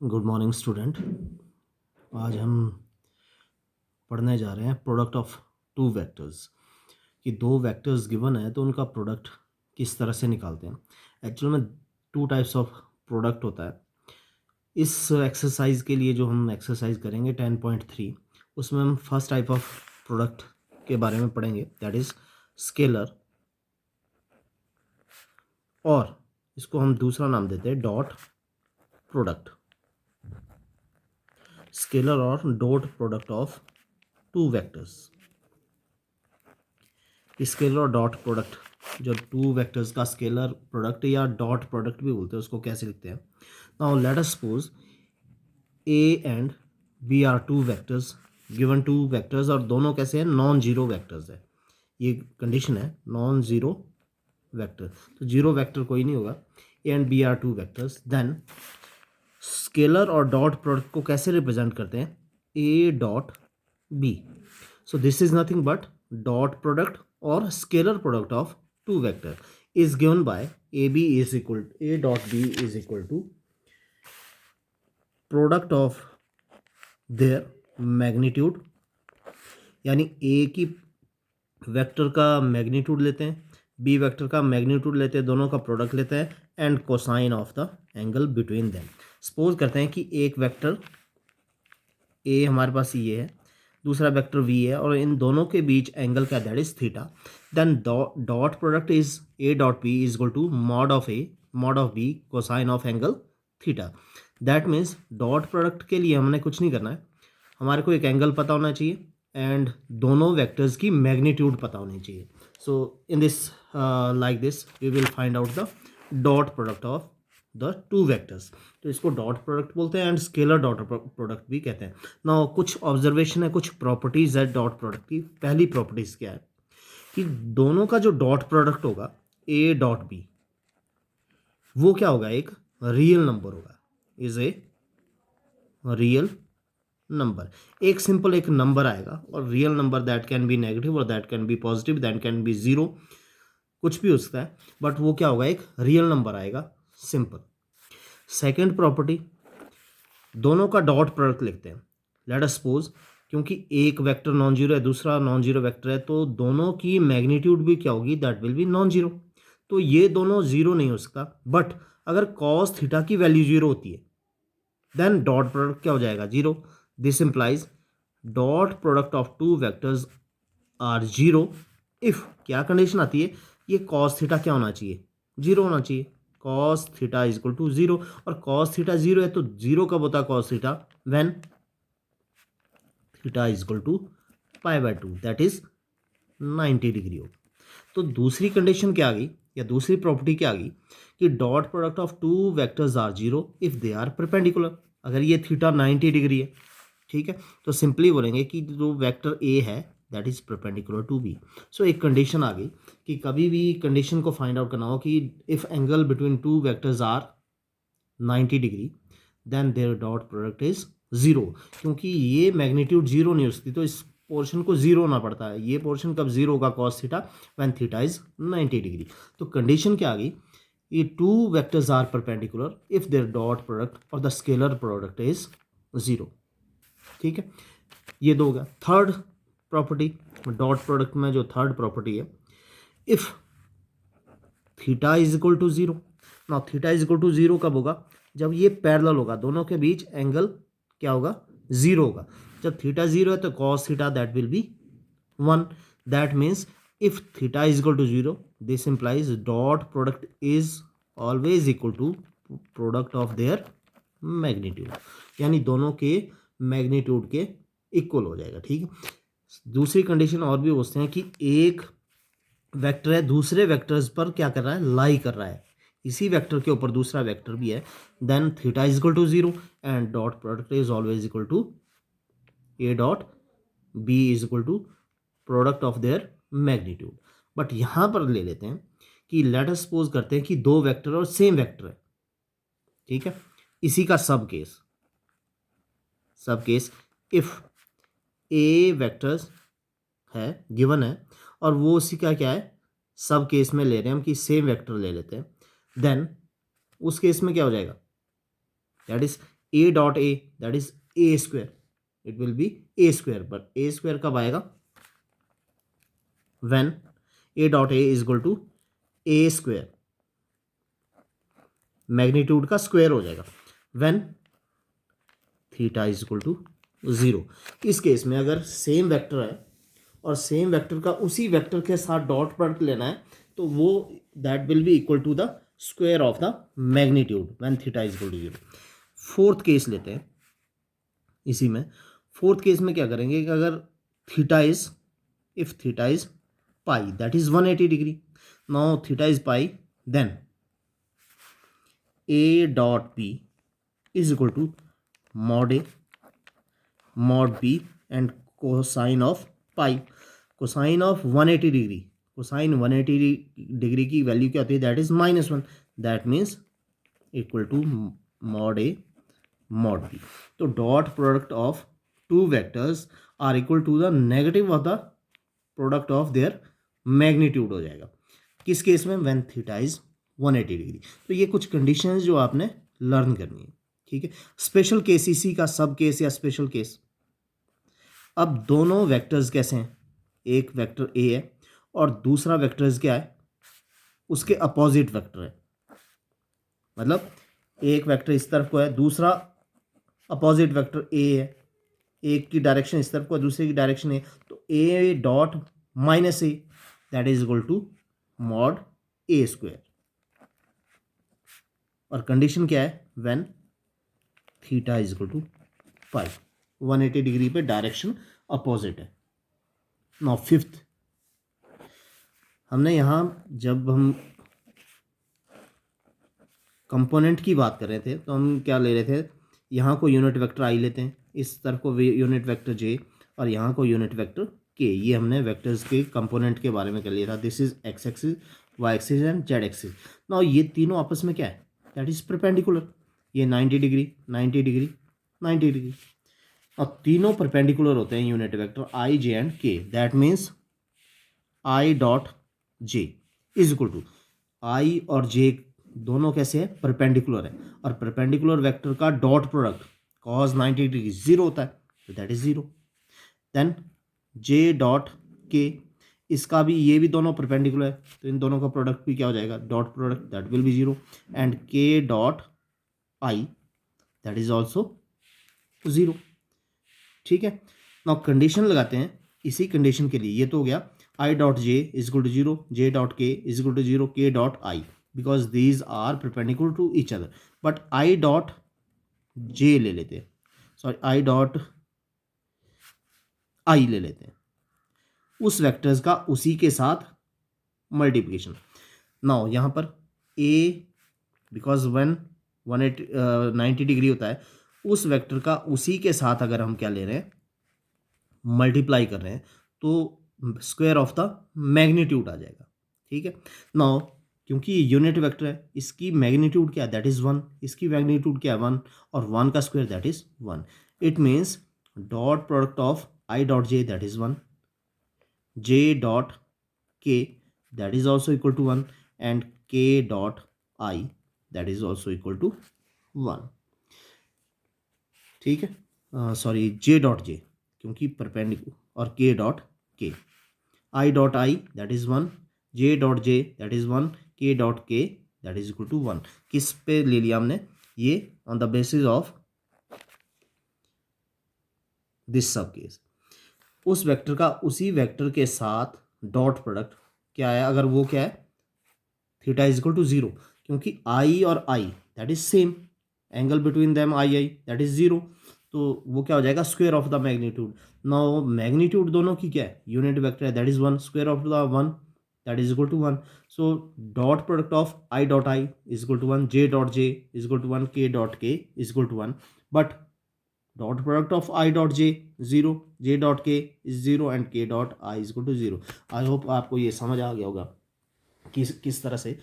Good morning student. आज हम पढ़ने जा रहे हैं प्रोडक्ट ऑफ टू वेक्टर्स। कि दो वेक्टर्स गिवन है तो उनका प्रोडक्ट किस तरह से निकालते हैं। एक्चुअल में टू टाइप्स ऑफ प्रोडक्ट होता है। इस एक्सरसाइज के लिए जो हम एक्सरसाइज करेंगे 10.3, उसमें हम फर्स्ट टाइप ऑफ प्रोडक्ट के बारे में पढ़ेंगे, दैट इज़ स्केलर, और इसको हम दूसरा नाम देते हैं डॉट प्रोडक्ट। स्केलर और dot product of two vectors. Scalar और डॉट प्रोडक्ट, जो टू वेक्टर्स का स्केलर प्रोडक्ट या डॉट प्रोडक्ट भी बोलते हैं, उसको कैसे लिखते हैं। Now let us suppose A and B are two vectors, given two vectors, और दोनों कैसे हैं, नॉन जीरो वेक्टर्स है। ये कंडीशन है, नॉन जीरो वेक्टर, तो जीरो वेक्टर कोई नहीं होगा। A and B are two vectors, then scalar और डॉट प्रोडक्ट को कैसे रिप्रेजेंट करते हैं, A dot B. So this is nothing but dot product or scalar product of two vector is given by AB is equal to A dot B is equal to product of their magnitude, यानी A की vector का magnitude लेते हैं, B vector का magnitude लेते हैं, दोनों का प्रोडक्ट लेते हैं, and cosine of the angle between them. Suppose करते हैं कि एक वेक्टर ए हमारे पास ये है, दूसरा वेक्टर वी है, और इन दोनों के बीच एंगल क्या, that is theta. Then dot product is A dot B is equal to mod of A mod of B cosine of angle theta. That means dot product के लिए हमने कुछ नहीं करना है, हमारे को एक एंगल पता होना चाहिए एंड दोनों वेक्टर्स की मैग्नीट्यूड पता होनी चाहिए। So in this like this we will find out the dot product of the two vectors. तो इसको डॉट प्रोडक्ट बोलते हैं एंड स्केलर डॉट प्रोडक्ट भी कहते हैं। ना कुछ ऑब्जर्वेशन है, कुछ प्रॉपर्टीज है डॉट प्रोडक्ट की। पहली प्रॉपर्टीज क्या है कि दोनों का जो डॉट प्रोडक्ट होगा ए डॉट बी, वो क्या होगा, एक रियल नंबर होगा, इज ए रियल नंबर। एक सिंपल एक नंबर आएगा, और real number that can be negative और that can be positive, that can be zero, कुछ भी हो सकता है, बट वो क्या होगा, एक रियल नंबर आएगा, सिंपल। सेकेंड प्रॉपर्टी, दोनों का डॉट प्रोडक्ट लिखते हैं। लेट अस सपोज, क्योंकि एक वेक्टर नॉन जीरो है, दूसरा नॉन जीरो वेक्टर है, तो दोनों की मैग्नीट्यूड भी क्या होगी, that will be non zero. तो ये दोनों जीरो नहीं हो सकता, बट अगर कॉस थीटा की वैल्यू जीरो होती है देन डॉट प्रोडक्ट क्या हो जाएगा, zero. This implies dot product of two vectors are zero if, क्या कंडीशन आती है, ये कॉस थीटा क्या होना चाहिए, जीरो होना चाहिए। Cos theta is equal to zero, और कॉस थीटा जीरो है, तो जीरो कब होता है cos theta, when theta is equal to pi by two, that is 90 degree हो। तो दूसरी कंडीशन क्या आ गई, या दूसरी प्रॉपर्टी क्या आ गई, कि dot product of two vectors are zero if they are perpendicular. अगर ये थीटा 90 डिग्री है, ठीक है, तो सिंपली बोलेंगे कि जो वेक्टर ए है that is perpendicular to B. So एक कंडीशन आ गई कि कभी भी कंडीशन को फाइंड आउट करना हो कि if angle between two vectors are 90 degree then their dot product is zero. क्योंकि ये मैग्नीट्यूड जीरो नहीं हो सकती, तो इस पोर्शन को जीरो होना पड़ता है। ये पोर्शन कब जीरो होगा, cos theta, when theta is 90 degree. तो कंडीशन क्या आ गई, ये two vectors are perpendicular if their dot product और the scalar product is zero. ठीक है, ये दो हो गया। थर्ड प्रॉपर्टी, डॉट प्रोडक्ट में जो थर्ड प्रॉपर्टी है, if theta is equal to zero. ना theta is equal to zero कब होगा, जब ये पैरेलल होगा, दोनों के बीच एंगल क्या होगा, जीरो होगा। जब थीटा जीरो है तो cos theta that will be one. That means if theta is equal to zero, this implies dot product is always equal to product of their magnitude, यानी दोनों के मैग्नीट्यूड के इक्वल हो जाएगा। ठीक है, दूसरी कंडीशन और भी पूछते हैं कि एक वेक्टर है, दूसरे वेक्टर्स पर क्या कर रहा है, लाई कर रहा है, इसी वेक्टर के ऊपर दूसरा वेक्टर भी है, then theta is equal to zero and dot product is always equal to A dot B is equal to product of their magnitude. But यहां पर ले लेते हैं कि लेट अस सपोज करते हैं कि दो वेक्टर और सेम वेक्टर है, ठीक है, इसी का सब केस इफ ए वेक्टर्स है, गिवन है, और वो उसी का क्या है, सब केस में ले रहे हैं हम कि सेम वेक्टर ले लेते हैं, देन उस केस में क्या हो जाएगा, that is A dot A that is A square, it will be A square, but A square कब आएगा, when A dot A is equal to A square, magnitude का स्क्वायर हो जाएगा, when theta is equal to 0। इस case में अगर same vector है और सेम वेक्टर का उसी वेक्टर के साथ डॉट प्रोडक्ट लेना है, तो वो that will be equal to the square of the magnitude when theta is equal to 0। Fourth case लेते हैं इसी में। फोर्थ केस में क्या करेंगे कि अगर theta is, if theta is pi that is 180 degree, now theta is pi, then A dot B is equal to mod a mod b and cosine of pi. Cosine of 180 degree, cosine 180 degree की value क्या होती है, that is -1, that means equal to mod a mod b। तो dot product of two vectors are equal to the negative of the product of their magnitude हो जाएगा। किस case में, when theta is 180 degree. तो ये कुछ conditions जो आपने लर्न करनी है, ठीक है। स्पेशल केस, इसी का सब केस या स्पेशल केस। अब दोनों वेक्टर्स कैसे हैं, एक वेक्टर ए है और दूसरा वेक्टर्स क्या है, उसके अपोजिट वेक्टर है, मतलब एक वेक्टर इस तरफ को है, दूसरा अपोजिट वेक्टर ए है, एक की डायरेक्शन इस तरफ को है, दूसरे की डायरेक्शन है, तो A dot minus A that is equal to mod A square. और कंडीशन क्या है, when theta is equal to pi, 180 degree पे डायरेक्शन अपोजिट है। नाउ फिफ्थ, हमने यहाँ जब हम कंपोनेंट की बात कर रहे थे तो हम क्या ले रहे थे, यहाँ को यूनिट वेक्टर आई लेते हैं, इस तरफ को यूनिट वेक्टर जे और यहाँ को यूनिट वेक्टर के। ये हमने वेक्टर्स के कंपोनेंट के बारे में कर लिया था। This is X axis, Y axis and Z axis. Now ये तीनों आपस में क्या है, दैट इज परपेंडिकुलर। ये 90 डिग्री 90 डिग्री 90 डिग्री, और तीनों परपेंडिकुलर होते हैं unit vector I J and K. That means I dot J is equal to, I और जे दोनों कैसे है, परपेंडिकुलर है, और परपेंडिकुलर वेक्टर का डॉट प्रोडक्ट कॉस 90 डिग्री 0 होता है, तो that is 0। Then J dot K, इसका भी, ये भी दोनों परपेंडिकुलर है, तो इन दोनों का प्रोडक्ट भी क्या हो जाएगा, dot product, that will be 0। And K dot I that is also 0, ठीक है। नाउ कंडीशन लगाते हैं इसी कंडीशन के लिए। ये तो हो गया I dot J is equal to 0, J dot के is equal to 0, K dot I, because these are perpendicular to each other. But I dot J ले लेते हैं, सॉरी आई डॉट आई ले लेते हैं, उस वेक्टर्स का उसी के साथ मल्टीप्लिकेशन। नाउ यहाँ पर ए, बिकॉज वन 90 डिग्री होता है, उस वेक्टर का उसी के साथ अगर हम क्या ले रहे हैं, मल्टीप्लाई कर रहे हैं, तो स्क्वायर ऑफ द मैग्नीट्यूड आ जाएगा, ठीक है। नाउ क्योंकि ये यूनिट वेक्टर है, इसकी मैग्नीट्यूड क्या है, दैट इज 1, इसकी मैग्नीट्यूड क्या है 1, और 1 का square that is 1। It means dot product of I dot J that is 1, J dot K that is also equal to 1, and K dot I that is also equal to 1, ठीक है। Sorry जे dot जे, क्योंकि perpendicular, और के dot के, आई dot I that is 1, J dot J that is 1, K dot K that is equal to 1। किस पे ले लिया हमने, ये on the basis of this सब केस, उस वेक्टर का उसी वेक्टर के साथ डॉट प्रोडक्ट क्या है, अगर वो क्या है, थीटा इज इक्वल टू 0, क्योंकि आई और I that is same, angle between them I I that is 0, तो वो क्या हो जाएगा, square of the magnitude. Now magnitude दोनों की क्या है, यूनिट वेक्टर है, that is 1, square of the 1 that is equal to 1। So dot product of I dot I is equal to 1, J dot J is equal to 1, K dot के is equal to 1, but dot product of I dot J 0, J dot के is 0, and K dot I is equal to 0। I hope आपको ये समझ आ गया होगा किस तरह से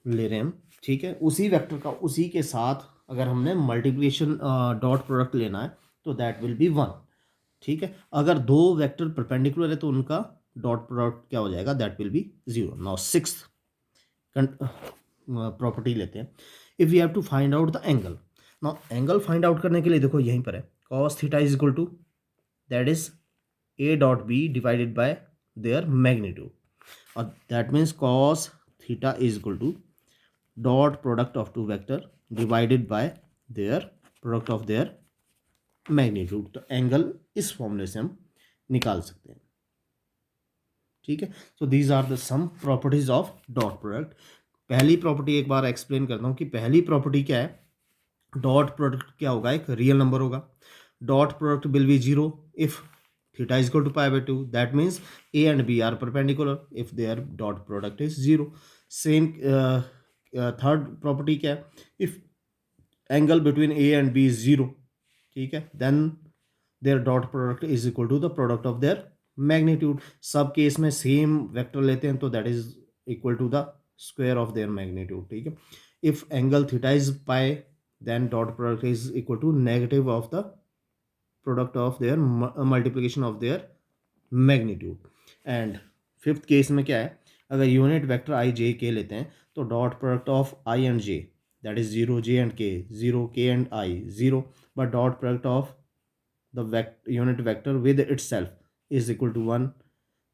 ले रहे हैं हम, ठीक है। उसी वेक्टर का उसी के साथ अगर हमने मल्टीप्लिकेशन डॉट प्रोडक्ट लेना है तो दैट विल बी 1, ठीक है। अगर दो वेक्टर परपेंडिकुलर है तो उनका डॉट प्रोडक्ट क्या हो जाएगा, that will be 0। Now sixth property लेते हैं, if we have to find out the angle. Now angle find out करने के लिए देखो यहीं पर है, cos theta is equal to that is A dot B divided by their magnitude, और that means cos theta is equal to dot product of two vector divided by their product of their magnitude. तो angle इस फॉर्मूले से हम निकाल सकते हैं, ठीक है। So these are the some properties of dot product. पहली प्रॉपर्टी एक बार एक्सप्लेन करता हूँ कि पहली प्रॉपर्टी क्या है। डॉट प्रोडक्ट क्या होगा, एक रियल नंबर होगा। Dot product will be zero if theta is equal to pi by 2, that means A and B are perpendicular if their dot product is zero. Same third property क्या है, if angle between A and B is zero, ठीक है, then their dot product is equal to the product of their magnitude. सब case में same vector लेते हैं तो that is equal to the square of their magnitude, ठीक है। If angle theta is pi, then dot product is equal to negative of the product of their multiplication of their magnitude। and fifth case में क्या है, अगर unit vector I जे के लेते हैं तो dot product of i and j that is zero, j and k zero, k and i zero, but dot product of the unit vector with itself is equal to one,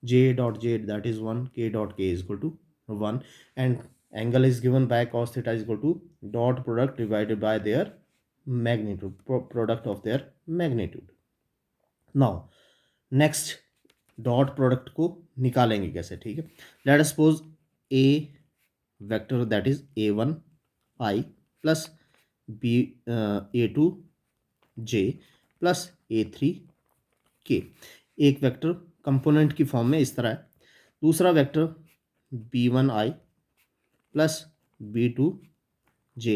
j dot J that is one, के dot के is equal to one, and angle is given by cos theta is equal to dot product divided by their magnitude, product of their magnitude। now next dot product को निकालेंगे कैसे, ठीक है। Let us suppose a vector that is a one I plus b a two J plus A three k, एक vector component की form में इस तरह है। दूसरा vector B one I plus B two J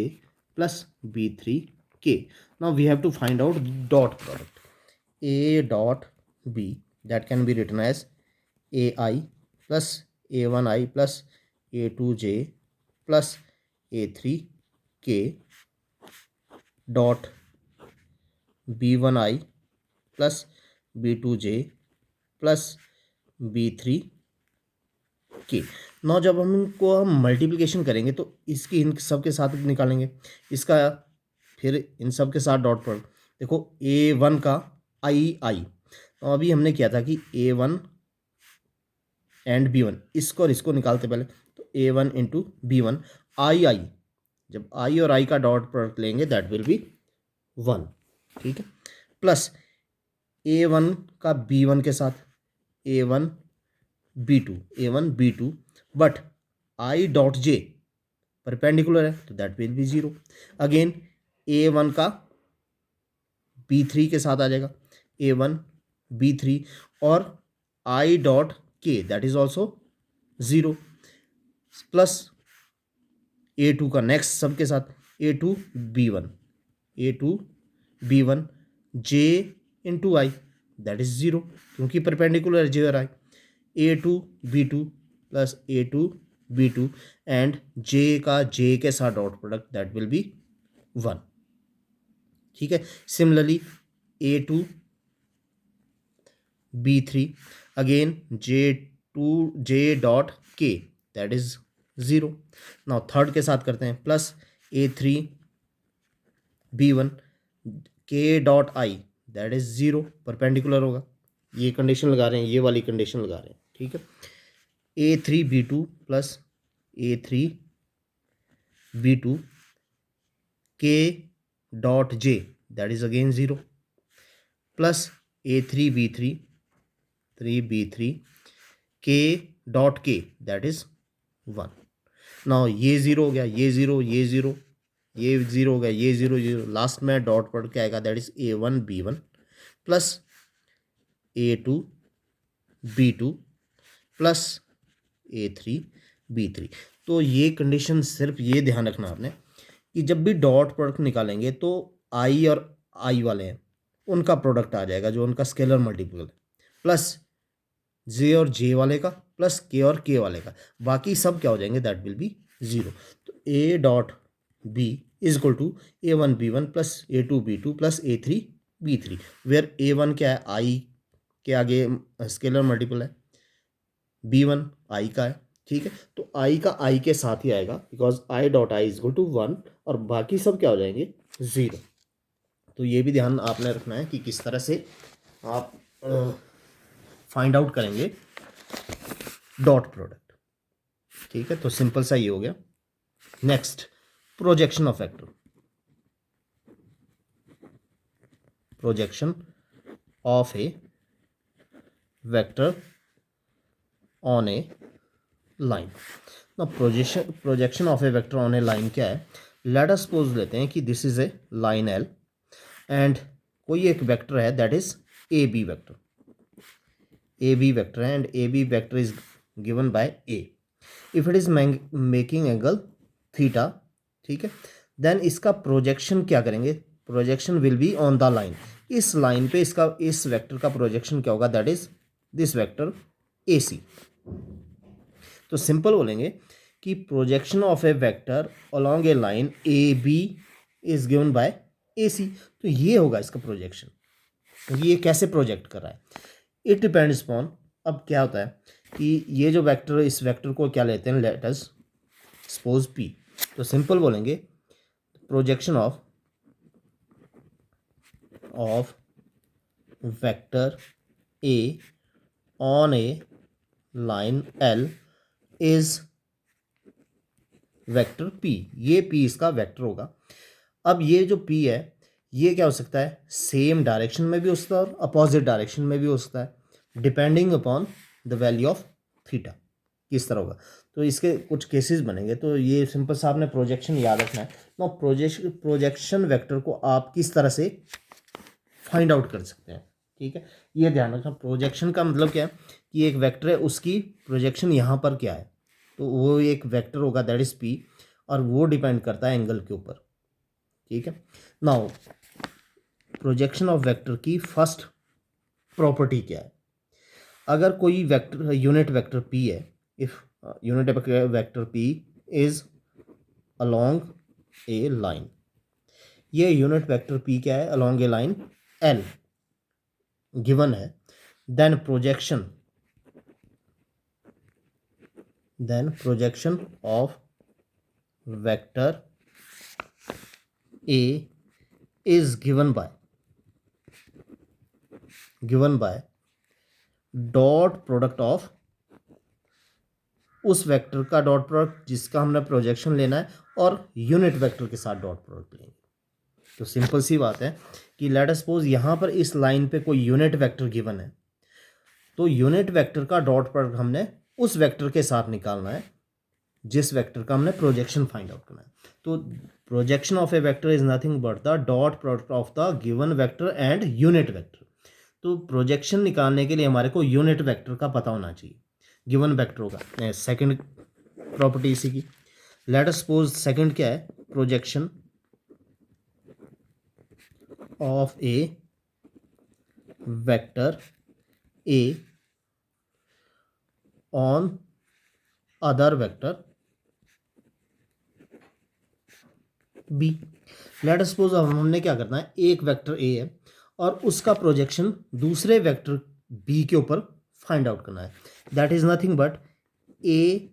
plus B three K. Now we have to find out dot product A dot B that can be written as A I plus A one I plus A two J plus A three के dot B one आई plus B two जे plus B three K. Now जब हम इनको multiplication करेंगे तो इसकी इन सब के साथ निकालेंगे, इसका फिर इन सब के साथ डॉट प्रोडक्ट। देखो ए वन का आई आई, तो अभी हमने किया था कि A one and B one, इसको और इसको निकालते पहले, तो A one into B one I I, जब आई और आई का डॉट प्रोडक्ट लेंगे दैट विल बी वन, ठीक है, प्लस ए वन का बी वन के साथ A one B two, A one B two, but I dot J perpendicular है तो that will be zero. Again A one का B three के साथ आ जाएगा ए वन बी थ्री, और I dot K that is also zero, plus A two का next सब के साथ A two B one, A two B one J into I that is zero क्योंकि परपेंडिकुलर जे और I, A two B two plus A two B two, and J का J के साथ dot product that will be one, ठीक है। Similarly A two B three, again J two J dot K that is zero. Now third के साथ करते हैं, plus ए three B one के dot I that is zero, perpendicular होगा, ये condition लगा रहे हैं, ये वाली कंडीशन लगा रहे हैं, ठीक है। A three B two plus A three B two के dot J that is again zero, plus A three B B three के dot K that is one. Now ये ज़ीरो हो गया, ये ज़ीरो, ये ज़ीरो, ये ज़ीरो हो गया, ये ज़ीरो ज़ीरो, लास्ट में डॉट प्रोडक्ट क्या आएगा that is a one B one plus A two B two plus A three B three. तो ये कंडीशन सिर्फ ये ध्यान रखना आपने कि जब भी डॉट प्रोडक्ट निकालेंगे तो आई और आई वाले हैं उनका प्रोडक्ट आ जाएगा जो उनका स्केलर मल्टीपल है, प्लस जे और जे वाले का प्लस के और के वाले का, बाकी सब क्या हो जाएंगे दैट विल बी ज़ीरो। तो A dot B is equal to A one B one plus A two B two plus A three B three, where A one क्या है आई के आगे स्केलर मल्टीपल है, बी वन आई का है, ठीक है। तो आई का आई के साथ ही आएगा because i dot I is equal to one, और बाकी सब क्या हो जाएंगे 0। तो ये भी ध्यान आपने रखना है कि किस तरह से आप फाइंड आउट करेंगे डॉट प्रोडक्ट। ठीक है, तो सिंपल सा ये हो गया। Next, projection of vector. Projection of a vector on a line. ना projection of a vector on a line क्या है? लेट अस सपोज लेते हैं कि this is a line L and कोई एक वेक्टर है that is A B vector. A B vector है and A B vector is given by A. If it is making angle theta, ठीक है, then इसका प्रोजेक्शन क्या करेंगे? Projection will be on the line. इस line पे इसका, इस वेक्टर का प्रोजेक्शन क्या होगा? That is this vector A C. तो सिंपल बोलेंगे कि projection of a vector along a line A B is given by A C. तो ये होगा इसका प्रोजेक्शन। ये कैसे प्रोजेक्ट कर रहा है? इट डिपेंड्स अपॉन, अब क्या होता है कि ये जो वेक्टर, इस वेक्टर को क्या लेते हैं? Late us suppose P. तो सिंपल बोलेंगे projection of vector a on a line L is vector P. ये पी इसका वेक्टर होगा। अब ये जो पी है ये क्या हो सकता है? सेम डायरेक्शन में भी हो सकता है और अपोजिट डायरेक्शन में भी हो सकता है, depending upon the value of theta. किस तरह होगा? तो इसके कुछ केसेस बनेंगे। तो ये सिंपल सा आपने प्रोजेक्शन याद रखना है। नो, प्रोजेक्शन वेक्टर को आप किस तरह से फाइंड आउट कर सकते हैं? ठीक है, ये ध्यान रखना। प्रोजेक्शन का मतलब क्या है कि एक वेक्टर है, उसकी प्रोजेक्शन यहाँ पर क्या है? तो वो एक वेक्टर होगा दैट इज पी, और वो डिपेंड करता है एंगल के ऊपर। ठीक है, नाउ प्रोजेक्शन ऑफ वेक्टर की फर्स्ट प्रॉपर्टी क्या है? अगर कोई वेक्टर, यूनिट वेक्टर पी है, if unit vector p is along a line, ये यूनिट वेक्टर पी क्या है? Along a line l given है, then projection of vector a is given by dot product of उस vector का dot product जिसका हमने projection लेना है और यूनिट वेक्टर के साथ डॉट प्रोडक्ट लेंगे। तो सिंपल सी बात है कि लेट अस सपोज यहाँ पर इस लाइन पे कोई यूनिट वेक्टर गिवन है, तो यूनिट वेक्टर का डॉट प्रोडक्ट हमने उस वेक्टर के साथ निकालना है जिस वेक्टर का हमने प्रोजेक्शन फाइंड आउट करना है। तो projection of a vector is nothing but the dot product of the given vector and unit vector. तो प्रोजेक्शन निकालने के लिए हमारे को यूनिट वेक्टर का पता होना चाहिए, गिवन वेक्टर होगा। सेकंड प्रॉपर्टी इसी की, लेट अस सपोज सेकंड क्या है? Projection of a vector a on other vector b. Let us suppose अब हमने क्या करना है? एक वेक्टर ए है और उसका प्रोजेक्शन दूसरे वेक्टर बी के ऊपर फाइंड आउट करना है। दैट इज नथिंग बट ए,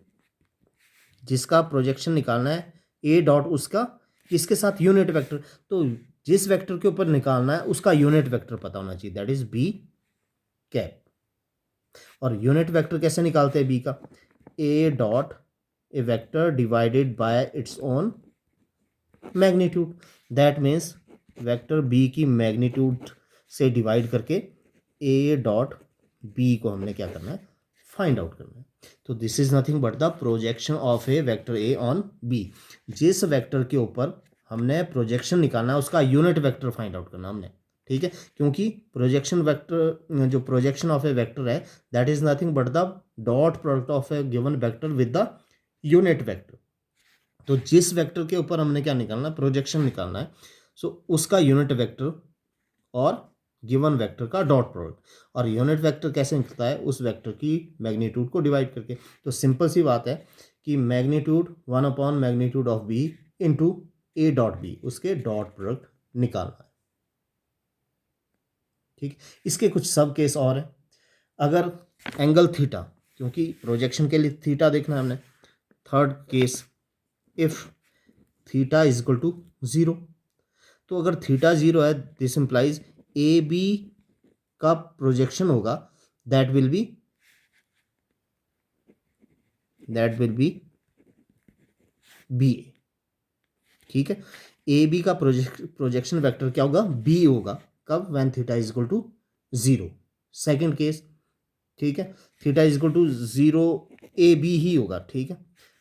जिसका प्रोजेक्शन निकालना है, ए डॉट उसका किसके साथ? Unit vector. तो जिस वेक्टर के ऊपर निकालना है उसका यूनिट वेक्टर पता होना चाहिए, दैट इज बी कैप। और यूनिट वेक्टर कैसे निकालते हैं बी का? A dot a vector divided by its own magnitude. That means vector b की मैग्नीट्यूड से डिवाइड करके ए डॉट बी को हमने क्या करना है? फाइंड आउट करना है। तो this is nothing but the projection of a vector a on b. जिस वेक्टर के ऊपर हमने प्रोजेक्शन निकालना है उसका यूनिट वेक्टर फाइंड आउट करना हमने। ठीक है, क्योंकि प्रोजेक्शन वेक्टर, जो प्रोजेक्शन ऑफ ए वेक्टर है, that is nothing but the dot product of A given vector with the unit vector. तो जिस वेक्टर के ऊपर हमने क्या निकालना है? प्रोजेक्शन निकालना है, सो उसका यूनिट वेक्टर और गिवन वेक्टर का डॉट प्रोडक्ट। और यूनिट वेक्टर कैसे निकलता है? उस वेक्टर की मैग्नीट्यूड को डिवाइड करके। तो सिंपल सी बात है कि magnitude 1 upon magnitude of b into a dot b, उसके डॉट प्रोडक्ट निकालना है। ठीक, इसके कुछ सब केस और है। अगर एंगल थीटा, क्योंकि प्रोजेक्शन के लिए थीटा देखना है हमने। Third case, if theta is equal to 0, तो अगर थीटा 0 है, दिस इम्प्लाइज ए बी का प्रोजेक्शन होगा that will be B A. ठीक है, ए बी का प्रोजेक्शन वेक्टर क्या होगा, बी होगा। कब, when theta is equal to 0। Second case, ठीक है, theta is equal to 0 A B ही होगा। ठीक है,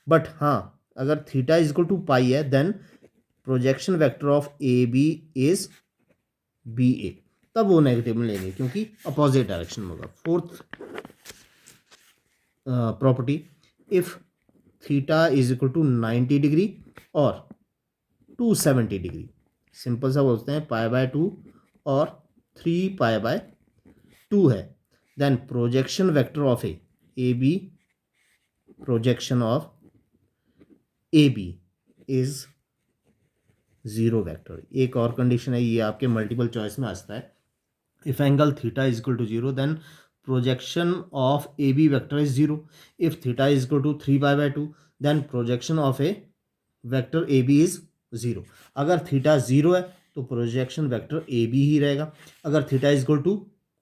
बट हाँ अगर थीटा इज इक्वल टू पाई है then projection vector of A B is B A, तब वो नेगेटिव में लेंगे क्योंकि अपोजिट डायरेक्शन में होगा। Fourth property, if theta is equal to 90 degree और 270 डिग्री, सिंपल सा बोलते हैं π/2 और 3π/2 है, then projection vector of A b, projection of A B is 0 vector. एक और कंडीशन है, ये आपके मल्टीपल चॉइस में आता है, if angle theta is equal to 0 then projection of A B vector is 0। If theta is equal to 3π/2 then projection of a vector A B is 0। अगर theta 0 है तो प्रोजेक्शन वेक्टर ए बी ही रहेगा। अगर theta is equal to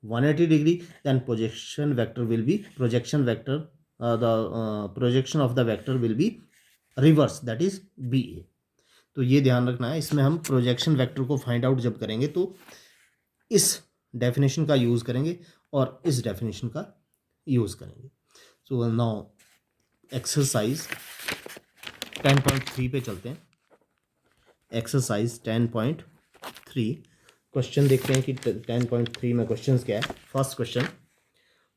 180 degree then projection vector will be projection of the vector will be reverse, that is B A. तो ये ध्यान रखना है, इसमें हम प्रोजेक्शन वेक्टर को फाइंड आउट जब करेंगे तो इस डेफिनेशन का यूज़ करेंगे और इस डेफिनेशन का यूज़ करेंगे। सो नाउ एक्सरसाइज 10.3 पे चलते हैं। एक्सरसाइज 10.3 क्वेश्चन देखते हैं कि 10.3 में क्वेश्चंस क्या है। First question,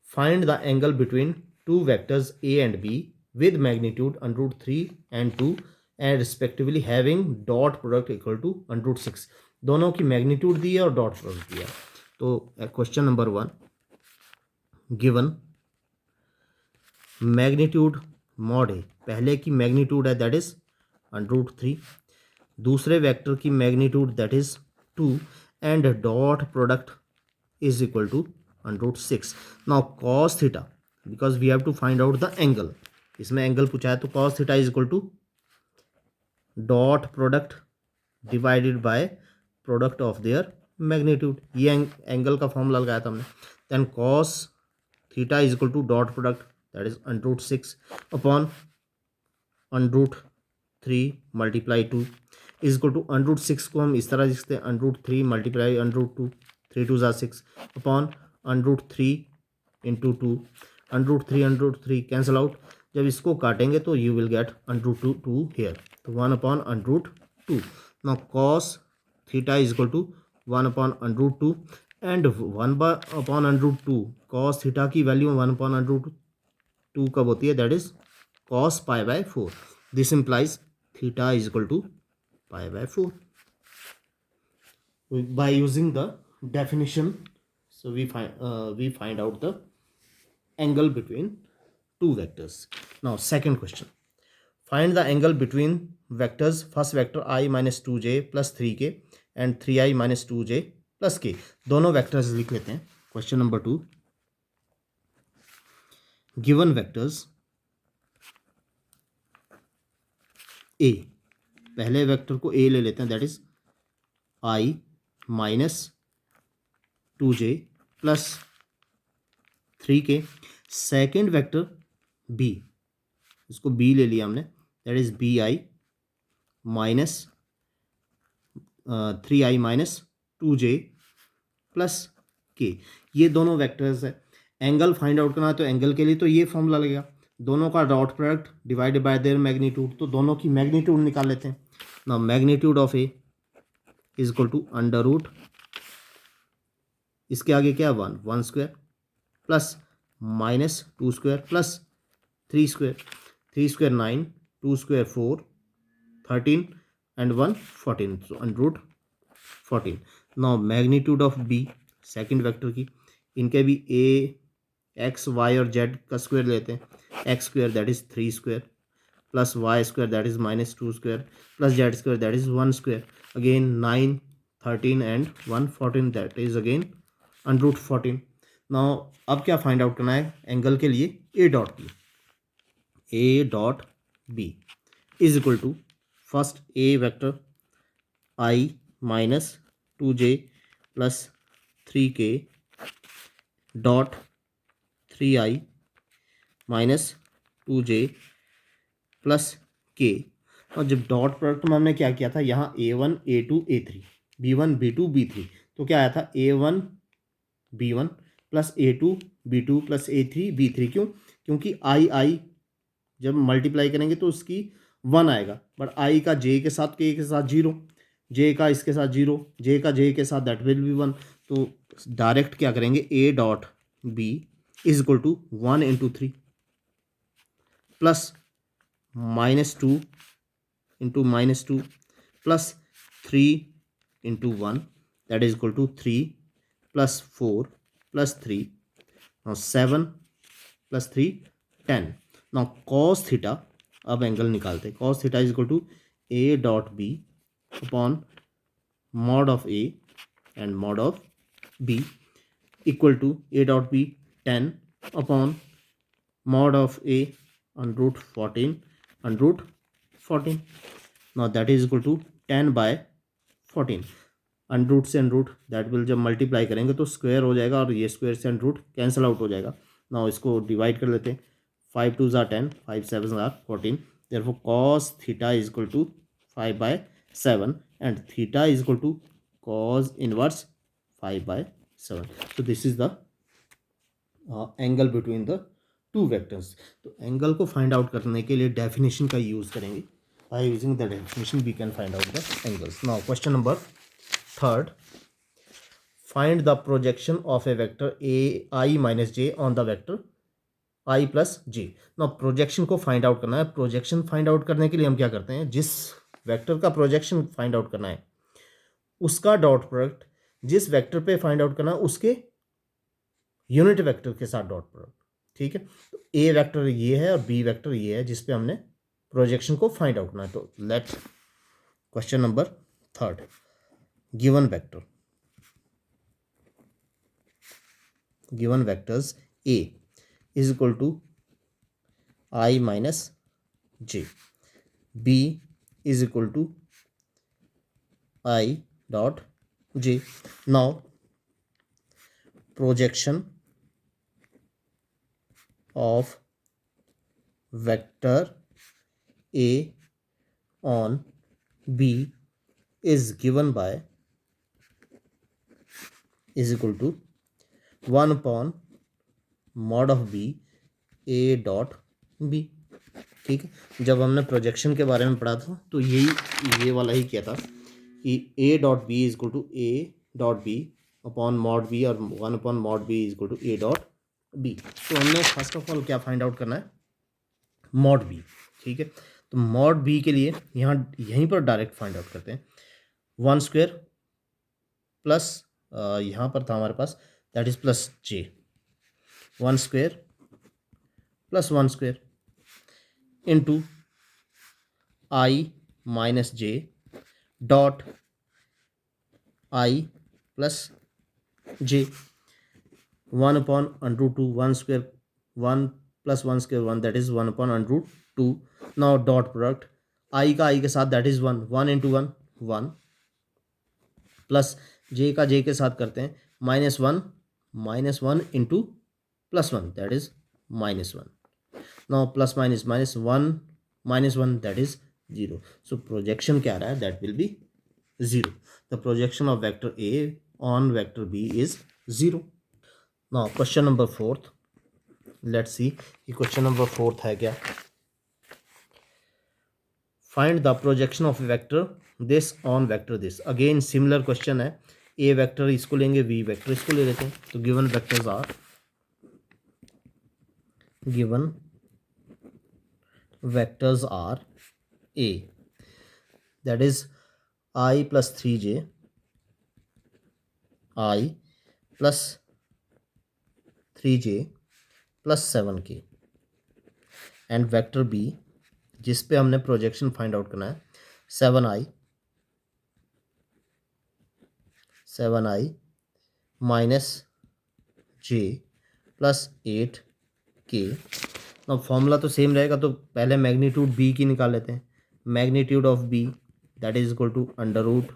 find the angle between two vectors a and b with magnitude √3 and 2 and respectively having dot product equal to √6। दोनों की मैग्नीट्यूड दी है और डॉट प्रोडक्ट दिया है। तो question number 1, given magnitude mod A, पहले की मैग्नीट्यूड है दैट इज √3, दूसरे वेक्टर की magnitude that is 2 and dot product is equal to √6। Now cos theta, because we have to find out the angle, इसमें angle पूछा है तो cos theta is equal to dot product divided by product of their magnitude. ये angle का formula लगाया था हमने। Then cos theta is equal to dot product that is √6 upon √3 multiply 2 is equal to √6 को हम इस तरह लिखते हैं √3 मल्टीप्लाई √2, 3 2 ज़ा 6 अपॉन √3 इंटू 2, √3 कैंसिल आउट। जब इसको काटेंगे तो यू विल गेट √2 हेयर, तो 1 upon √2। Now cos theta is equal to 1 upon √2 and 1 upon √2, cos theta की वैल्यू 1 अपॉन √2 कब होती है, that is cos π/4। This implies theta is equal to π/4 by using the definition. So we find out the angle between two vectors. Now second question, find the angle between vectors, first vector I minus 2j plus 3k and 3i minus 2j plus k। दोनों vectors लिख लेते हैं। Question number 2, given vectors ए, पहले vector को ए ले लेते हैं that is i minus 2j plus 3k। Second vector b, इसको बी ले लिया हमने that is b i minus 3i minus 2j plus k. ये दोनों वेक्टर्स है। एंगल फाइंड आउट करना है तो एंगल के लिए तो ये फॉर्मूला लगेगा, दोनों का dot product divided by their magnitude, तो दोनों की मैग्नीट्यूड निकाल लेते हैं। Now magnitude of a is equal to √ इसके आगे क्या, 1 square plus minus 2 square plus 3 square, 3 square 9, 2 square 4, 13 and 1 14, so √14। Now magnitude of b, second vector की, इनके भी ए एक्स वाई और जेड का स्क्वायर लेते हैं, x square that is 3 square plus y square that is minus 2 square plus z square that is 1 square, again 9, 13 and 1 14 that is again √14। Now अब क्या फाइंड आउट करना है एंगल के लिए, a dot B is equal to first a vector i minus 2j plus 3k dot 3i minus 2j plus k। और जब dot product में हमने क्या किया था, यहाँ a1 a2 a3 b1 b2 b3, तो क्या आया था a1 b1 plus a2 b2 plus a3 b3। क्यों? क्योंकि i जब मल्टीप्लाई करेंगे तो उसकी 1 आएगा, बट i का j के साथ k के साथ 0, j का इसके साथ 0, j का j के साथ दैट विल बी 1। तो डायरेक्ट क्या करेंगे, a dot b is equal to 1 into 3 plus minus 2 into minus 2 plus 3 into 1 that is equal to 3 plus 4 plus 3, now 7 plus 3 10। now cos theta, अब एंगल निकालते हैं। cos theta is equal to a dot b upon mod of a and mod of b equal to a dot b 10 upon mod of a on root 14 on root 14। now that is equal to 10 by 14। Under root से under root that will जब multiply करेंगे तो square हो जाएगा और ये square से under root cancel out हो जाएगा। ना इसको डिवाइड कर लेते हैं, 5 2 ज़ा 10, 5 7 ज़ा 14। Therefore cos theta is equal to 5 by 7 and theta is equal to cos inverse 5 by 7। so this is the angle between the two vectors. तो एंगल को फाइंड आउट करने के लिए डेफिनेशन का यूज़ करेंगे। By using the definition we can find out the angles. Now question number 3, find the projection of a vector a i minus j on the vector I plus J. Now projection को find out करना है। Projection find out करने के लिए हम क्या करते हैं, जिस वेक्टर का प्रोजेक्शन फाइंड आउट करना है उसका डॉट प्रोडक्ट जिस वेक्टर पे फाइंड आउट करना है उसके यूनिट वेक्टर के साथ डॉट प्रोडक्ट। ठीक है, तो ए वेक्टर ये है और बी वेक्टर ये है जिस पे हमने प्रोजेक्शन को फाइंड आउट करना है। तो let question number 3, given vectors a is equal to i minus j, b is equal to i dot j. Now projection of vector A on B is given by is equal to 1 upon mod of B A dot B। ठीक है, जब हमने projection के बारे में पढ़ा था तो ये वाला ही किया था कि A dot B is equal to A dot b upon mod B और 1 upon mod b is equal to A dot b. तो हमने फर्स्ट ऑफ ऑल क्या फाइंड आउट करना है, मॉड बी। ठीक है, तो मॉड बी के लिए यहाँ यहीं पर डायरेक्ट फाइंड आउट करते हैं। 1 स्क्वायर प्लस यहाँ पर था हमारे पास that is plus J, 1 square plus 1 square into I minus J dot I plus J, 1 upon under 2, 1 square 1 plus 1 square 1 that is 1 upon under 2। now dot product i का i के साथ that is 1, 1 into 1 1 plus j का j के साथ करते हैं -1 into +1 that is -1। now plus minus minus 1 -1 that is 0। so projection क्या आ रहा है, that will be 0। the projection of vector A on vector B is 0। now question number 4, let's see कि question number 4 है क्या। find the projection of vector this on vector this। again similar question है, A vector इसको लेंगे, B vector इसको ले लेते हैं। तो given vectors are, given vectors are A that is I plus 3j, I plus 3j plus 7k and vector b जिस पे हमने प्रोजेक्शन फाइंड आउट करना है 7i माइनस जे प्लस 8k। अब फॉर्मूला तो सेम रहेगा, तो पहले मैग्नीट्यूड बी की निकाल लेते हैं। Magnitude of b that is equal to under root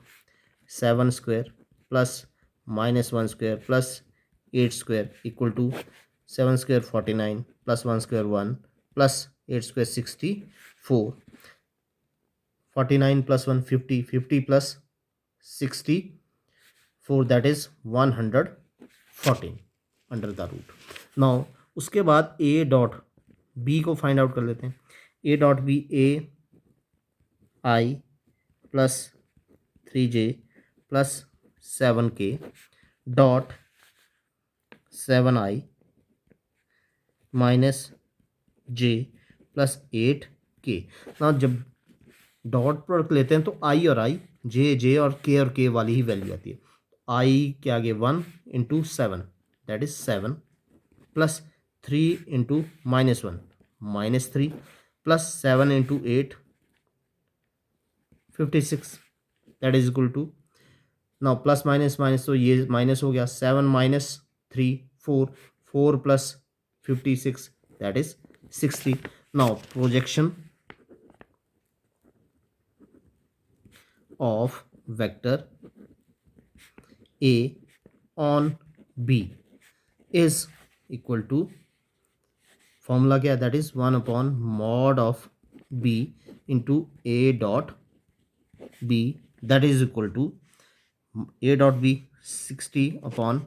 7 square plus minus 1 square plus 8 square equal to 7 square 49 plus 1 square 1 plus 8 square 64. 49 plus 1 50, 50 plus 64, that is 114 under the root. Now उसके बाद a dot b को find out कर लेते हैं. a dot b a i plus 3j plus 7k dot 7i minus j plus 8k. ना जब dot product लेते हैं तो i और i, j और k वाली ही वैल्यू आती है. i के आगे 1 into 7 that is 7 plus 3 into minus 1 minus 3 plus 7 into 8 56 that is equal to. Now plus minus minus तो ये माइनस हो गया. 7 minus 3 4 4 plus 56 that is 60. Now projection of vector a on b is equal to, formula क्या, that is 1 upon mod of b into a dot b, that is equal to a dot b 60 upon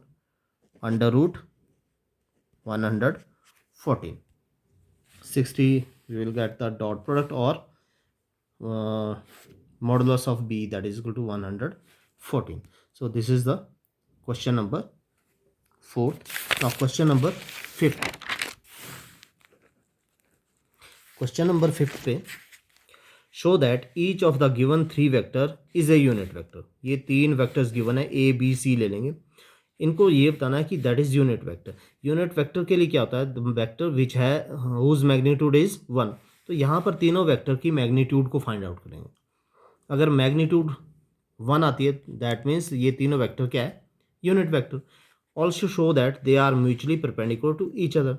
under root 114. 60 we will get the dot product or modulus of b, that is equal to 114. So this is the question number 4th. Now question number 5th. Question number 5th पे show that each of the given 3 vector is a unit vector. ये 3 vectors given है, a b c ले लेंगे. इनको ये बताना है कि that is unit vector. Unit vector के लिए क्या होता है, वेक्टर विच है हुज मैग्नीट्यूड इज 1. तो यहाँ पर तीनों वेक्टर की मैग्नीट्यूड को फाइंड आउट करेंगे. अगर मैग्नीट्यूड 1 आती है दैट मीन्स ये तीनों वेक्टर क्या है, unit vector. Also show that they are mutually perpendicular to each other.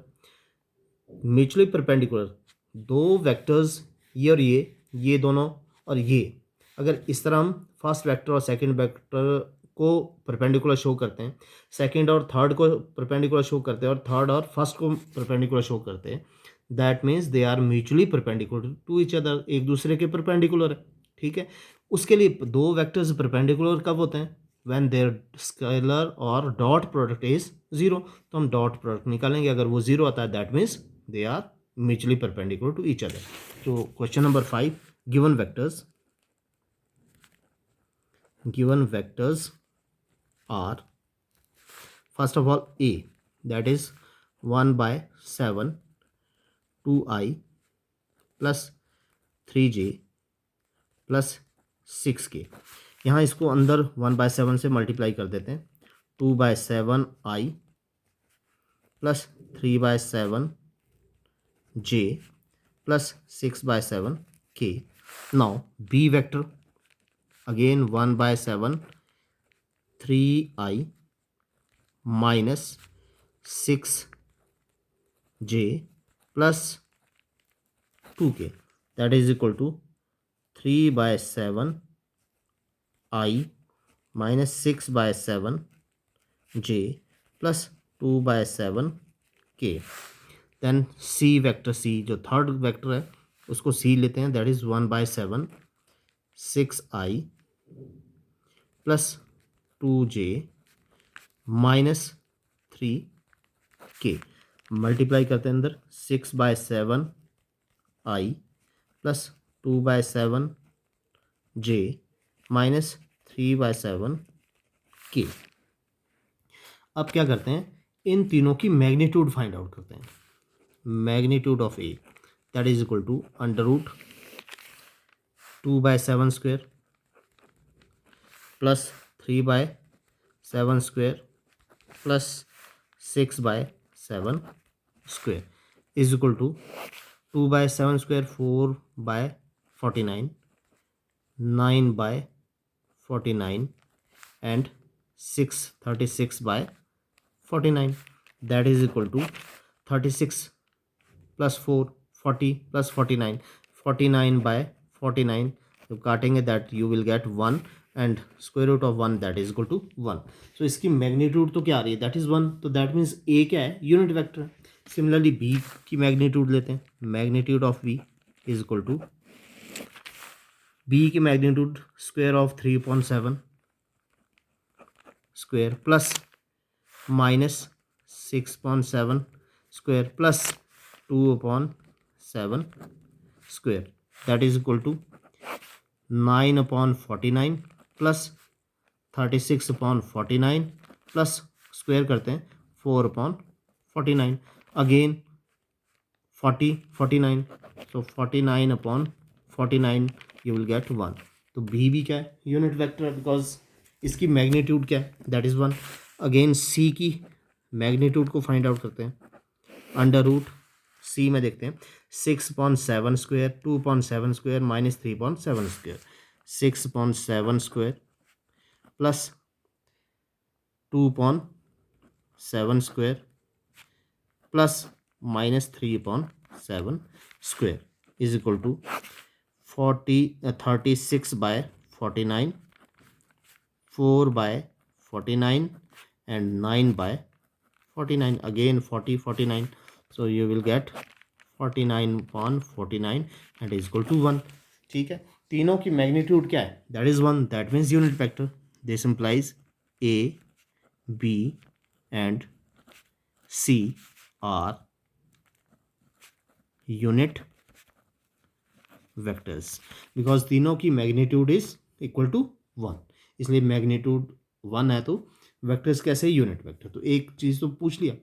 Mutually perpendicular दो वेक्टर्स ये और ये दोनों और ये, अगर इस तरह हम फर्स्ट वेक्टर और सेकंड वेक्टर को परपेंडिकुलर शो करते हैं, सेकंड और थर्ड को परपेंडिकुलर शो करते हैं और थर्ड और फर्स्ट को परपेंडिकुलर शो करते हैं, that means they are mutually perpendicular to each other. एक दूसरे के परपेंडिकुलर है. ठीक है. उसके लिए दो वेक्टर्स परपेंडिकुलर कब होते हैं, व्हेन देयर स्केलर और डॉट प्रोडक्ट इज 0. तो हम डॉट प्रोडक्ट निकालेंगे. अगर वो 0 आता है that means they are mutually perpendicular to each other. तो question number 5, given vectors are, first of all a, that is 1 by 7 2i plus 3j plus 6k. यहाँ इसको अंदर 1 बाय 7 से मल्टीप्लाई कर देते हैं. 2 by 7 i plus 3 by 7 j plus 6 by 7 k. Now b vector again 1 by 7 3i minus 6j plus 2k that is equal to 3 by 7 i minus 6 by 7 j plus 2 by 7 k. then c vector, c जो third vector है उसको c लेते हैं. That is 1 by 7 6i plus 2j minus 3k. Multiply करते हैं अंदर 6 by 7 i plus 2 by 7 j minus 3 by 7 k. अब क्या करते हैं, इन तीनों की मैग्नीट्यूड फाइंड आउट करते हैं. Magnitude of a that is equal to under root 2 by 7 square plus 3 by 7 square plus 6 by 7 square is equal to 2 by 7 square 4 by 49, 9 by 49 and 36 by 49. That is equal to 36 plus 4 40 plus 49 49 by 49. तो काटेंगे that you will get 1. And square root of 1 that is equal to 1. So इसकी magnitude तो क्या आ रही है, that is 1. तो that means A क्या है, यूनिट वेक्टर. सिमिलरली बी की मैग्नीट्यूड लेते हैं. Magnitude of B is equal to B की magnitude square of 3/7 square plus minus 6/7 square plus 2/7 square that is equal to 9/49 plus 36/49 plus square करते हैं 4/49 again 49. So 49/49 you will get 1. तो भी क्या है, यूनिट वेक्टर है, बिकॉज इसकी magnitude क्या है, दैट इज़ 1. अगेन सी की मैग्नीट्यूड को फाइंड आउट करते हैं. अंडर रूट सी में देखते हैं 6/7 square 2/7 square minus 3/7 square 6/7 square plus 2/7 square plus minus 3/7 square is equal to 36/49 4/49 and 9/49 again 49. So you will get 49/49 and is equal to 1. ठीक है, तीनों की मैग्नीट्यूड क्या है, that is 1. That means unit vector. This implies A b and c are unit vectors because तीनों की magnitude is equal to 1. इसलिए magnitude 1 है तो वेक्टर्स कैसे, यूनिट वेक्टर. तो एक चीज़ तो पूछ लिया.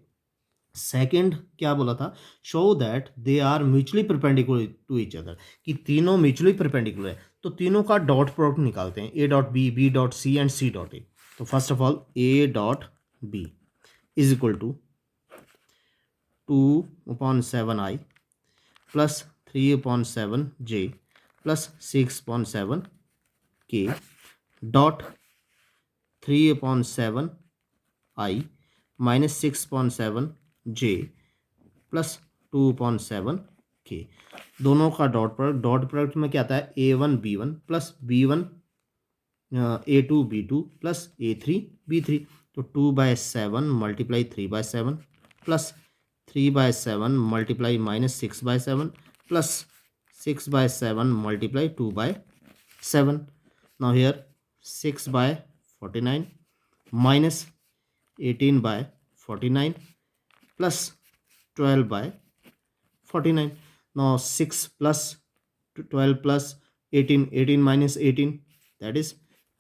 सेकंड क्या बोला था, show that they are mutually perpendicular to each other, कि तीनों म्यूचुअली परपेंडिकुलर है. तो तीनों का डॉट प्रोडक्ट निकालते हैं, A dot B, B dot C and C dot A. तो first of all A dot B is equal to 2/7 i plus 3/7 j plus 6/7 k dot 3/7 i minus 6/7 j plus 2/7 k. दोनों का dot product में क्या आता है, a1 b1 plus b1 a2 b2 plus a3 b3. तो 2/7 multiply 3/7 plus 3/7 multiply minus 6/7 plus 6/7 multiply 2/7. Now here 6/49 minus 18/49 plus 12/49. Now 6 plus 12 plus 18 minus 18, that is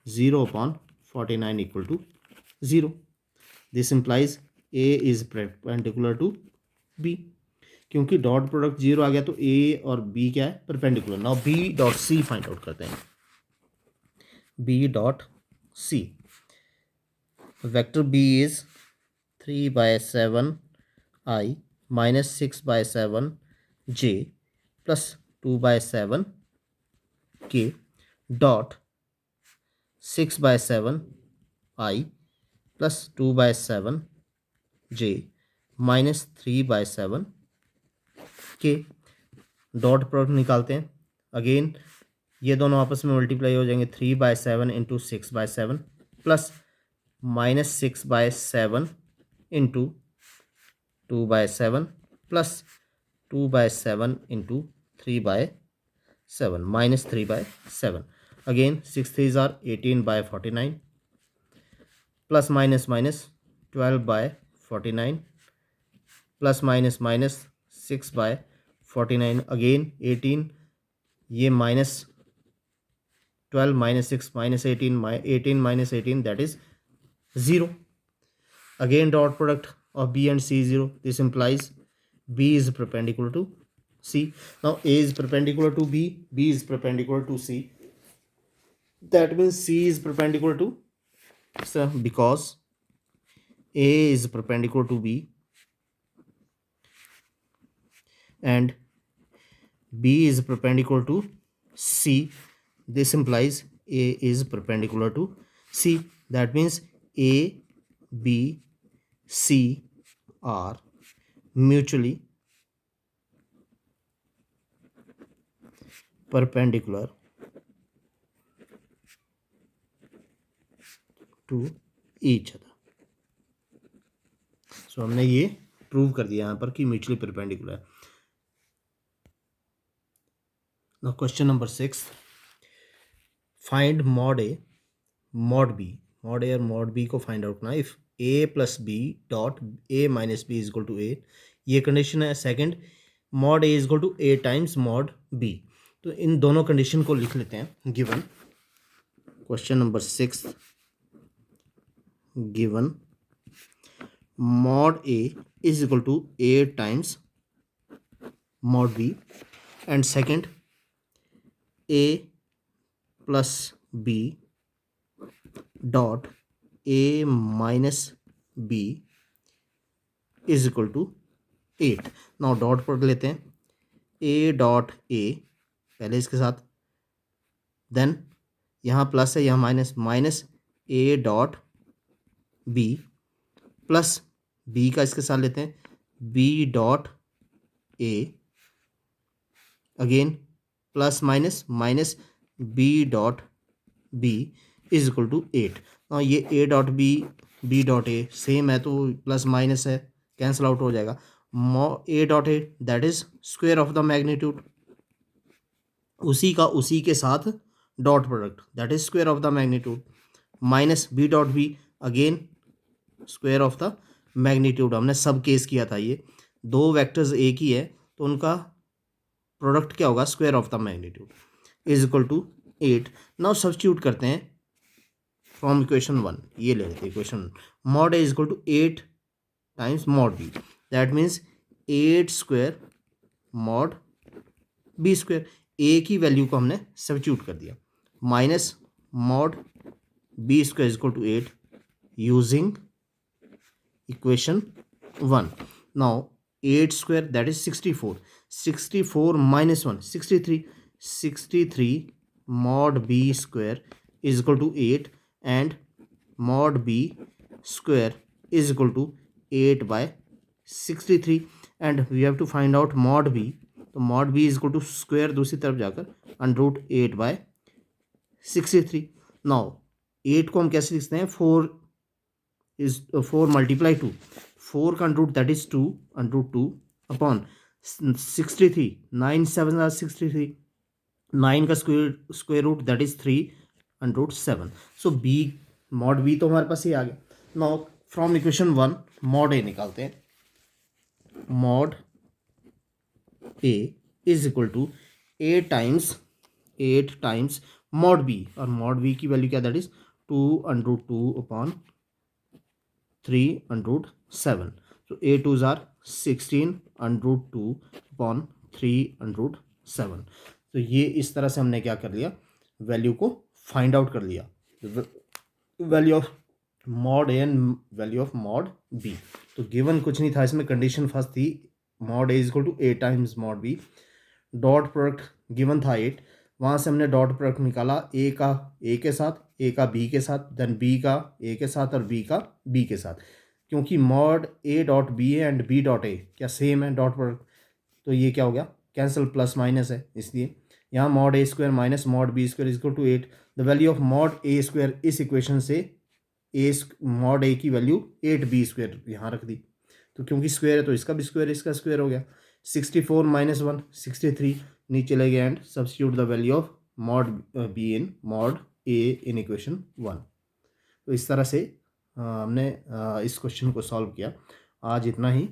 0/49 equal to 0. This implies A is perpendicular to B. क्योंकि dot product 0 आ गया तो A और B क्या है, perpendicular. Now B dot C find out करते हैं. B dot C vector B is 3/7 i minus 6/7 j plus 2/7 k dot 6/7 i plus 2/7 j minus 3/7 k. Dot product निकालते हैं. अगेन ये दोनों आपस में मल्टीप्लाई हो जाएंगे. 3/7 into 6/7 plus minus 6/7 into 2/7 plus 2/7 into 3/7 minus 3/7. Again 6 3s are 18/49 plus minus minus 12/49 plus minus minus 6/49. Again 18 ये minus 12 minus 6 minus 18 minus 18 that is 0. Again dot product of B and C is 0. This implies B is perpendicular to C. Now A is perpendicular to B, B is perpendicular to C. That means C is perpendicular to, so because A is perpendicular to B and B is perpendicular to C, this implies A is perpendicular to C. That means A, B, C are mutually perpendicular to each other. So हमने ये prove कर दिया यहाँ पर कि mutually perpendicular है। Now question number 6, find mod A mod B. Mod A और mod B को फाइंड आउट करना। If A plus B dot A minus B is equal to A, ये कंडीशन है। Second, mod A is equal to A times mod B. तो इन दोनों condition को लिख लेते हैं। Given question number 6, given mod A is equal to A times mod B, and second, A plus B dot A minus B is equal to 8. now dot पढ़ लेते हैं। A डॉट A पहले इसके साथ, देन यहाँ plus है, यहाँ minus, minus A dot B plus B का इसके साथ लेते हैं, B dot A again plus minus, minus B dot B is equal to 8। और ये A dot B dot A same है तो प्लस माइनस है, कैंसिल आउट हो जाएगा। A dot A that is square of the magnitude, उसी का उसी के साथ dot product that is square of the magnitude, minus B dot B again square of the magnitude. हमने सब केस किया था, ये दो वेक्टर्स एक ही है तो उनका प्रोडक्ट क्या होगा, square of the magnitude is equal to 8। Now substitute करते हैं फ्रॉम इक्वेशन 1, ये ले लेते हैं equation. Mod A is equal to 8 times mod B, that means 8 square mod B square. A की वैल्यू को हमने सब्स्टिट्यूट कर दिया, minus mod B square is equal to 8 using equation 1. now 8 square that is 64, 64 minus 1 63, 63 mod b square is equal to 8 and mod b square is equal to 8 by 63 and we have to find out mod b। तो mod b is equal to square दूसरी तरफ जाकर under root 8 by 63। now 8 को हम कैसे लिखते हैं, 4 is 4 multiply 2, 4 का root that is 2 under root 2 upon 63, 9 7 are 63, 9 का square root that is 3 under root 7। So B mod B तो हमारे पास ही आ गया। Now from equation 1 mod A निकालते हैं। Mod A is equal to 8 times mod B, और मॉड बी की वैल्यू क्या, that is 2 under root 2 upon 3 under root 7। so a 2s are 16 under root 2 upon 3 under root 7। तो ये इस तरह से हमने क्या कर लिया, वैल्यू को फाइंड आउट कर लिया, value of mod A and value of mod B. तो गिवन कुछ नहीं था इसमें, कंडीशन फर्स्ट थी mod A is equal to 8 times mod B, dot product given था 8, वहाँ से हमने डॉट प्रोडक्ट निकाला, ए का ए के साथ, ए का बी के साथ, देन बी का ए के साथ और बी का बी के साथ। क्योंकि mod A dot B A and B dot A क्या सेम है डॉट प्रोडक्ट, तो ये क्या हो गया, कैंसिल, प्लस माइनस है, इसलिए यहाँ mod A square minus mod B square is equal to 8। The value of mod A square इस इक्वेशन से मॉड ए की वैल्यू 8 बी स्क्वायर यहाँ रख दी, तो क्योंकि स्क्वायर है तो इसका भी स्क्वायर, इसका स्क्वायर हो गया। 64 माइनस 1 63, नीचे ले गया and substitute the value of mod be in mod A in equation 1। तो इस तरह से हमने इस क्वेश्चन को सॉल्व किया। आज इतना ही।